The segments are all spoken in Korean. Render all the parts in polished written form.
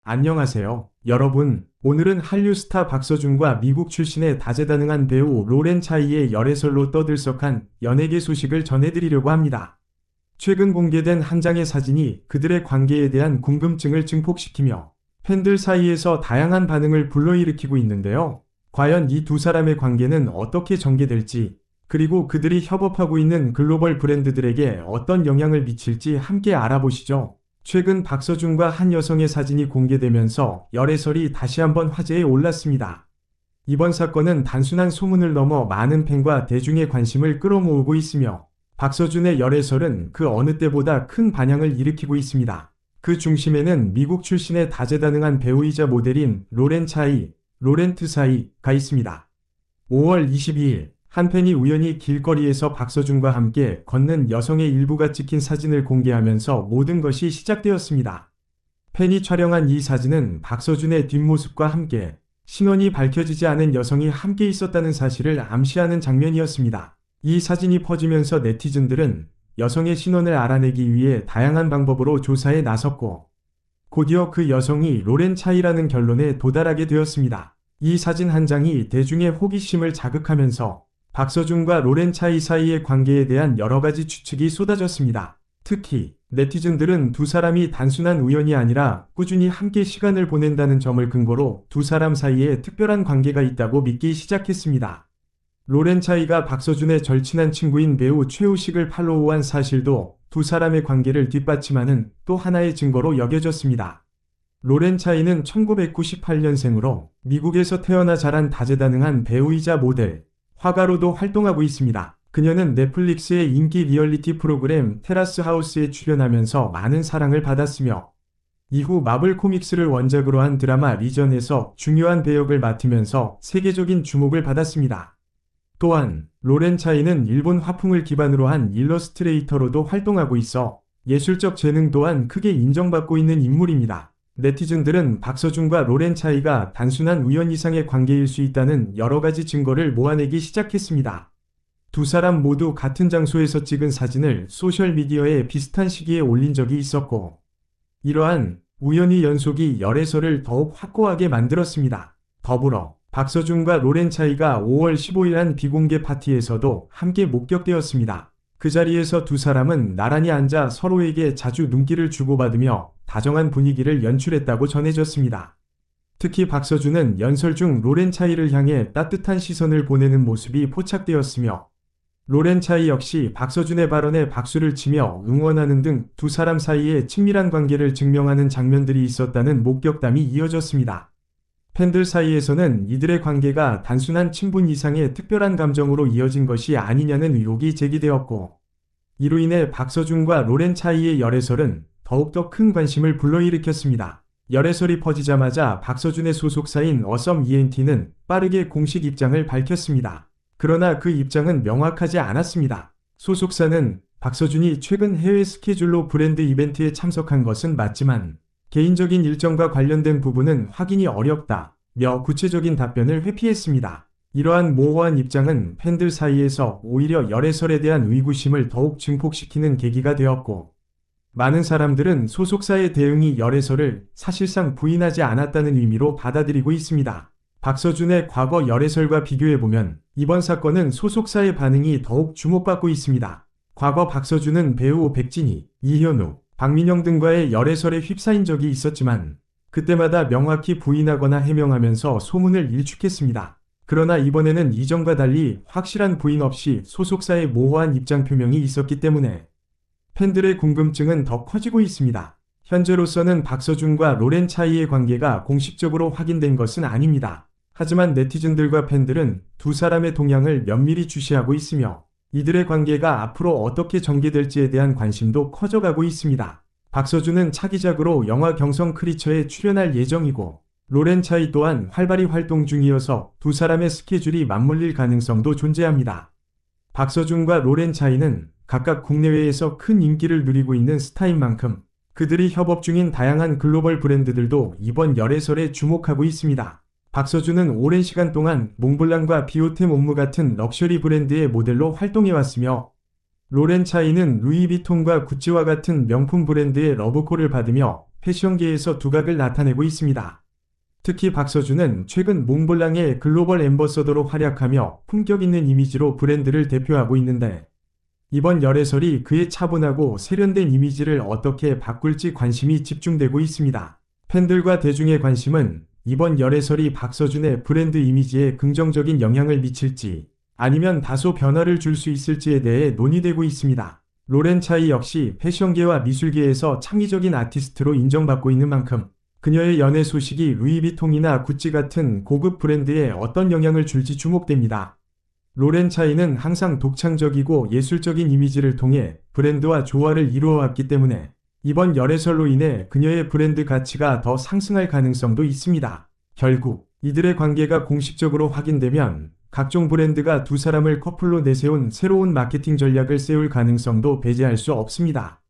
안녕하세요, 여러분. 오늘은 한류 스타 박서준과 미국 출신의 다재다능한 배우 로렌 차이의 열애설로 떠들썩한 연예계 소식을 전해드리려고 합니다. 최근 공개된 한 장의 사진이 그들의 관계에 대한 궁금증을 증폭시키며 팬들 사이에서 다양한 반응을 불러일으키고 있는데요. 과연 이 두 사람의 관계는 어떻게 전개될지, 그리고 그들이 협업하고 있는 글로벌 브랜드들에게 어떤 영향을 미칠지 함께 알아보시죠. 최근 박서준과 한 여성의 사진이 공개되면서 열애설이 다시 한번 화제에 올랐습니다. 이번 사건은 단순한 소문을 넘어 많은 팬과 대중의 관심을 끌어모으고 있으며 박서준의 열애설은 그 어느 때보다 큰 반향을 일으키고 있습니다. 그 중심에는 미국 출신의 다재다능한 배우이자 모델인 로렌 차이, 로렌트 사이가 있습니다. 5월 22일 한 팬이 우연히 길거리에서 박서준과 함께 걷는 여성의 일부가 찍힌 사진을 공개하면서 모든 것이 시작되었습니다. 팬이 촬영한 이 사진은 박서준의 뒷모습과 함께 신원이 밝혀지지 않은 여성이 함께 있었다는 사실을 암시하는 장면이었습니다. 이 사진이 퍼지면서 네티즌들은 여성의 신원을 알아내기 위해 다양한 방법으로 조사에 나섰고, 곧이어 그 여성이 로렌 차이라는 결론에 도달하게 되었습니다. 이 사진 한 장이 대중의 호기심을 자극하면서 박서준과 로렌 차이 사이의 관계에 대한 여러 가지 추측이 쏟아졌습니다. 특히 네티즌들은 두 사람이 단순한 우연이 아니라 꾸준히 함께 시간을 보낸다는 점을 근거로 두 사람 사이에 특별한 관계가 있다고 믿기 시작했습니다. 로렌 차이가 박서준의 절친한 친구인 배우 최우식을 팔로우한 사실도 두 사람의 관계를 뒷받침하는 또 하나의 증거로 여겨졌습니다. 로렌 차이는 1998년생으로 미국에서 태어나 자란 다재다능한 배우이자 모델, 화가로도 활동하고 있습니다. 그녀는 넷플릭스의 인기 리얼리티 프로그램 테라스 하우스에 출연하면서 많은 사랑을 받았으며, 이후 마블 코믹스를 원작으로 한 드라마 리전에서 중요한 배역을 맡으면서 세계적인 주목을 받았습니다. 또한 로렌 차이는 일본 화풍을 기반으로 한 일러스트레이터로도 활동하고 있어 예술적 재능 또한 크게 인정받고 있는 인물입니다. 네티즌들은 박서준과 로렌 차이가 단순한 우연 이상의 관계일 수 있다는 여러 가지 증거를 모아내기 시작했습니다. 두 사람 모두 같은 장소에서 찍은 사진을 소셜미디어에 비슷한 시기에 올린 적이 있었고, 이러한 우연의 연속이 열애설을 더욱 확고하게 만들었습니다. 더불어 박서준과 로렌 차이가 5월 15일 한 비공개 파티에서도 함께 목격되었습니다. 그 자리에서 두 사람은 나란히 앉아 서로에게 자주 눈길을 주고받으며 다정한 분위기를 연출했다고 전해졌습니다. 특히 박서준은 연설 중 로렌 차이를 향해 따뜻한 시선을 보내는 모습이 포착되었으며, 로렌 차이 역시 박서준의 발언에 박수를 치며 응원하는 등 두 사람 사이의 친밀한 관계를 증명하는 장면들이 있었다는 목격담이 이어졌습니다. 팬들 사이에서는 이들의 관계가 단순한 친분 이상의 특별한 감정으로 이어진 것이 아니냐는 의혹이 제기되었고, 이로 인해 박서준과 로렌 차이의 열애설은 더욱더 큰 관심을 불러일으켰습니다. 열애설이 퍼지자마자 박서준의 소속사인 어썸 ENT는 빠르게 공식 입장을 밝혔습니다. 그러나 그 입장은 명확하지 않았습니다. 소속사는 박서준이 최근 해외 스케줄로 브랜드 이벤트에 참석한 것은 맞지만 개인적인 일정과 관련된 부분은 확인이 어렵다며 구체적인 답변을 회피했습니다. 이러한 모호한 입장은 팬들 사이에서 오히려 열애설에 대한 의구심을 더욱 증폭시키는 계기가 되었고, 많은 사람들은 소속사의 대응이 열애설을 사실상 부인하지 않았다는 의미로 받아들이고 있습니다. 박서준의 과거 열애설과 비교해보면 이번 사건은 소속사의 반응이 더욱 주목받고 있습니다. 과거 박서준은 배우 백진희, 이현우, 박민영 등과의 열애설에 휩싸인 적이 있었지만 그때마다 명확히 부인하거나 해명하면서 소문을 일축했습니다. 그러나 이번에는 이전과 달리 확실한 부인 없이 소속사의 모호한 입장 표명이 있었기 때문에 팬들의 궁금증은 더 커지고 있습니다. 현재로서는 박서준과 로렌 차이의 관계가 공식적으로 확인된 것은 아닙니다. 하지만 네티즌들과 팬들은 두 사람의 동향을 면밀히 주시하고 있으며 이들의 관계가 앞으로 어떻게 전개될지에 대한 관심도 커져가고 있습니다. 박서준은 차기작으로 영화 경성 크리처에 출연할 예정이고, 로렌 차이 또한 활발히 활동 중이어서 두 사람의 스케줄이 맞물릴 가능성도 존재합니다. 박서준과 로렌 차이는 각각 국내외에서 큰 인기를 누리고 있는 스타인 만큼 그들이 협업 중인 다양한 글로벌 브랜드들도 이번 열애설에 주목하고 있습니다. 박서준은 오랜 시간 동안 몽블랑과 비오템 옴무 같은 럭셔리 브랜드의 모델로 활동해왔으며, 로렌 차이는 루이비통과 구찌와 같은 명품 브랜드의 러브콜을 받으며 패션계에서 두각을 나타내고 있습니다. 특히 박서준은 최근 몽블랑의 글로벌 앰버서더로 활약하며 품격 있는 이미지로 브랜드를 대표하고 있는데, 이번 열애설이 그의 차분하고 세련된 이미지를 어떻게 바꿀지 관심이 집중되고 있습니다. 팬들과 대중의 관심은 이번 열애설이 박서준의 브랜드 이미지에 긍정적인 영향을 미칠지 아니면 다소 변화를 줄 수 있을지에 대해 논의되고 있습니다. 로렌 차이 역시 패션계와 미술계에서 창의적인 아티스트로 인정받고 있는 만큼 그녀의 연애 소식이 루이비통이나 구찌 같은 고급 브랜드에 어떤 영향을 줄지 주목됩니다. 로렌 차이는 항상 독창적이고 예술적인 이미지를 통해 브랜드와 조화를 이루어왔기 때문에 이번 열애설로 인해 그녀의 브랜드 가치가 더 상승할 가능성도 있습니다. 결국 이들의 관계가 공식적으로 확인되면 각종 브랜드가 두 사람을 커플로 내세운 새로운 마케팅 전략을 세울 가능성도 배제할 수 없습니다.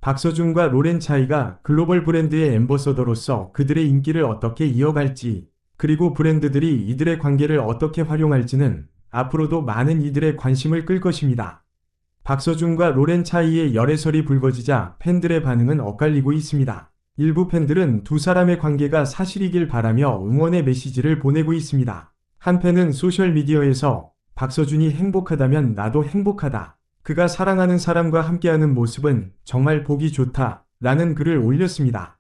박서준과 로렌 차이가 글로벌 브랜드의 앰버서더로서 그들의 인기를 어떻게 이어갈지, 그리고 브랜드들이 이들의 관계를 어떻게 활용할지는 앞으로도 많은 이들의 관심을 끌 것입니다. 박서준과 로렌 차이의 열애설이 불거지자 팬들의 반응은 엇갈리고 있습니다. 일부 팬들은 두 사람의 관계가 사실이길 바라며 응원의 메시지를 보내고 있습니다. 한 팬은 소셜미디어에서 박서준이 행복하다면 나도 행복하다. 그가 사랑하는 사람과 함께하는 모습은 정말 보기 좋다. 라는 글을 올렸습니다.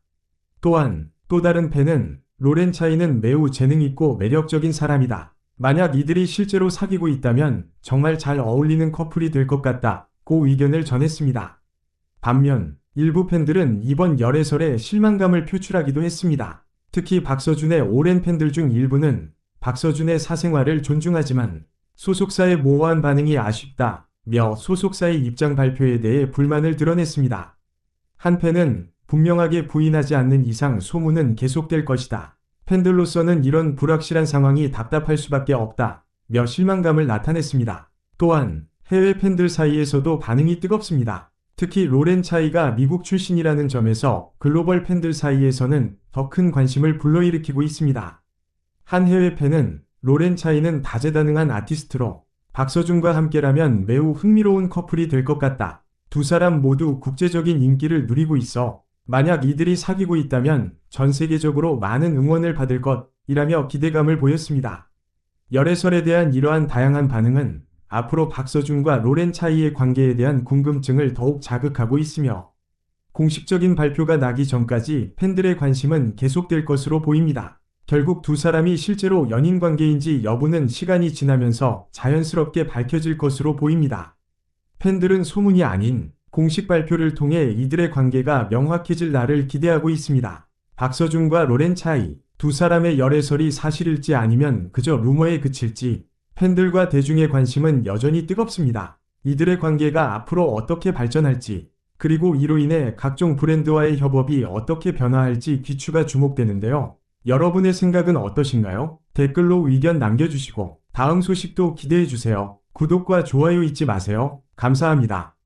또한 또 다른 팬은 로렌 차이는 매우 재능있고 매력적인 사람이다. 만약 이들이 실제로 사귀고 있다면 정말 잘 어울리는 커플이 될 것 같다고 의견을 전했습니다. 반면 일부 팬들은 이번 열애설에 실망감을 표출하기도 했습니다. 특히 박서준의 오랜 팬들 중 일부는 박서준의 사생활을 존중하지만 소속사의 모호한 반응이 아쉽다며 소속사의 입장 발표에 대해 불만을 드러냈습니다. 한 팬은 분명하게 부인하지 않는 이상 소문은 계속될 것이다. 팬들로서는 이런 불확실한 상황이 답답할 수밖에 없다며 실망감을 나타냈습니다. 또한 해외 팬들 사이에서도 반응이 뜨겁습니다. 특히 로렌 차이가 미국 출신이라는 점에서 글로벌 팬들 사이에서는 더 큰 관심을 불러일으키고 있습니다. 한 해외 팬은 로렌 차이는 다재다능한 아티스트로 박서준과 함께라면 매우 흥미로운 커플이 될 것 같다. 두 사람 모두 국제적인 인기를 누리고 있어 만약 이들이 사귀고 있다면 전 세계적으로 많은 응원을 받을 것이라며 기대감을 보였습니다. 열애설에 대한 이러한 다양한 반응은 앞으로 박서준과 로렌 차이의 관계에 대한 궁금증을 더욱 자극하고 있으며 공식적인 발표가 나기 전까지 팬들의 관심은 계속될 것으로 보입니다. 결국 두 사람이 실제로 연인 관계인지 여부는 시간이 지나면서 자연스럽게 밝혀질 것으로 보입니다. 팬들은 소문이 아닌 공식 발표를 통해 이들의 관계가 명확해질 날을 기대하고 있습니다. 박서준과 로렌 차이, 두 사람의 열애설이 사실일지 아니면 그저 루머에 그칠지 팬들과 대중의 관심은 여전히 뜨겁습니다. 이들의 관계가 앞으로 어떻게 발전할지, 그리고 이로 인해 각종 브랜드와의 협업이 어떻게 변화할지 귀추가 주목되는데요. 여러분의 생각은 어떠신가요? 댓글로 의견 남겨주시고 다음 소식도 기대해주세요. 구독과 좋아요 잊지 마세요. 감사합니다.